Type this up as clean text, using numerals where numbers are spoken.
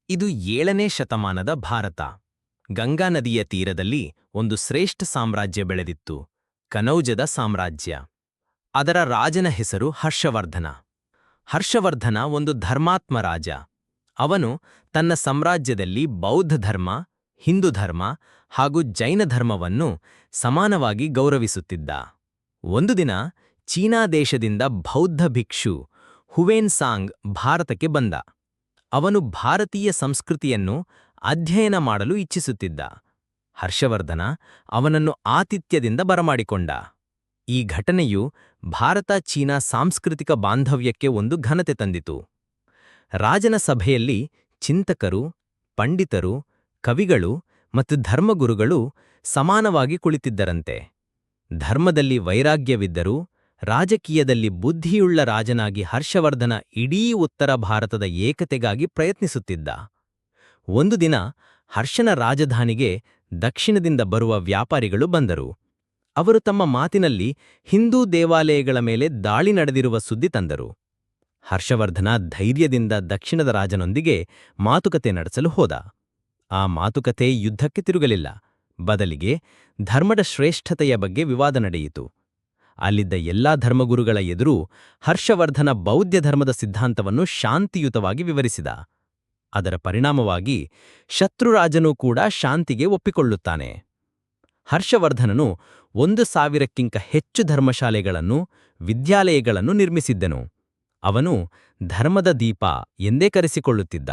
ಇದು 7ನೇ ಶತಮಾನದ ಭಾರತ. ಗಂಗಾ ನದಿಯ ತೀರದಲ್ಲಿ ಒಂದು ಶ್ರೇಷ್ಠ ಸಾಮ್ರಾಜ್ಯ ಬೆಳೆದಿತ್ತು, ಕನೌಜದ ಸಾಮ್ರಾಜ್ಯ. ಅದರ ರಾಜನ ಹೆಸರು ಹರ್ಷವರ್ಧನ. ಹರ್ಷವರ್ಧನ ಒಂದು ಧರ್ಮಾತ್ಮ ರಾಜ. ಅವನು ತನ್ನ ಸಾಮ್ರಾಜ್ಯದಲ್ಲಿ ಬೌದ್ಧ ಧರ್ಮ, ಹಿಂದೂ ಧರ್ಮ ಹಾಗೂ ಜೈನ ಧರ್ಮವನ್ನು ಸಮಾನವಾಗಿ ಗೌರವಿಸುತ್ತಿದ್ದ. ಒಂದು ದಿನ ಚೀನಾ ದೇಶದಿಂದ ಬೌದ್ಧ ಭಿಕ್ಷು ಹುವೇನ್ಸಾಂಗ್ ಭಾರತಕ್ಕೆ ಬಂದ. ಅವನು ಭಾರತೀಯ ಸಂಸ್ಕೃತಿಯನ್ನು ಅಧ್ಯಯನ ಮಾಡಲು ಇಚ್ಛಿಸುತ್ತಿದ್ದ. ಹರ್ಷವರ್ಧನ ಅವನನ್ನು ಆತಿಥ್ಯದಿಂದ ಬರಮಾಡಿಕೊಂಡ. ಈ ಘಟನೆಯು ಭಾರತ-ಚೀನಾ ಸಾಂಸ್ಕೃತಿಕ ಬಾಂಧವ್ಯಕ್ಕೆ ಒಂದು ಘನತೆ ತಂದಿತು. ರಾಜನ ಸಭೆಯಲ್ಲಿ ಚಿಂತಕರು, ಪಂಡಿತರು, ಕವಿಗಳು ಮತ್ತು ಧರ್ಮಗುರುಗಳು ಸಮಾನವಾಗಿ ಕುಳಿತಿದ್ದರಂತೆ. ಧರ್ಮದಲ್ಲಿ ವೈರಾಗ್ಯವಿದ್ದರೂ ರಾಜಕೀಯದಲ್ಲಿ ಬುದ್ಧಿಯುಳ್ಳ ರಾಜನಾಗಿ ಹರ್ಷವರ್ಧನ ಇಡೀ ಉತ್ತರ ಭಾರತದ ಏಕತೆಗಾಗಿ ಪ್ರಯತ್ನಿಸುತ್ತಿದ್ದ. ಒಂದು ದಿನ ಹರ್ಷನ ರಾಜಧಾನಿಗೆ ದಕ್ಷಿಣದಿಂದ ಬರುವ ವ್ಯಾಪಾರಿಗಳು ಬಂದರು. ಅವರು ತಮ್ಮ ಮಾತಿನಲ್ಲಿ ಹಿಂದೂ ದೇವಾಲಯಗಳ ಮೇಲೆ ದಾಳಿ ನಡೆದಿರುವ ಸುದ್ದಿ ತಂದರು. ಹರ್ಷವರ್ಧನ ಧೈರ್ಯದಿಂದ ದಕ್ಷಿಣದ ರಾಜನೊಂದಿಗೆ ಮಾತುಕತೆ ನಡೆಸಲು ಹೋದ. ಆ ಮಾತುಕತೆ ಯುದ್ಧಕ್ಕೆ ತಿರುಗಲಿಲ್ಲ, ಬದಲಿಗೆ ಧರ್ಮದ ಶ್ರೇಷ್ಠತೆಯ ಬಗ್ಗೆ ವಿವಾದ ನಡೆಯಿತು. ಅಲ್ಲಿದ್ದ ಎಲ್ಲಾ ಧರ್ಮಗುರುಗಳ ಎದುರು ಹರ್ಷವರ್ಧನ ಬೌದ್ಧ ಧರ್ಮದ ಸಿದ್ಧಾಂತವನ್ನು ಶಾಂತಿಯುತವಾಗಿ ವಿವರಿಸಿದ. ಅದರ ಪರಿಣಾಮವಾಗಿ ಶತ್ರುರಾಜನೂ ಕೂಡ ಶಾಂತಿಗೆ ಒಪ್ಪಿಕೊಳ್ಳುತ್ತಾನೆ. ಹರ್ಷವರ್ಧನನು 1000ಕ್ಕಿಂತ ಹೆಚ್ಚು ಧರ್ಮಶಾಲೆಗಳನ್ನು, ವಿದ್ಯಾಲಯಗಳನ್ನು ನಿರ್ಮಿಸಿದ್ದನು. ಅವನು ಧರ್ಮದ ದೀಪ ಎಂದೇ ಕರೆಸಿಕೊಳ್ಳುತ್ತಿದ್ದ.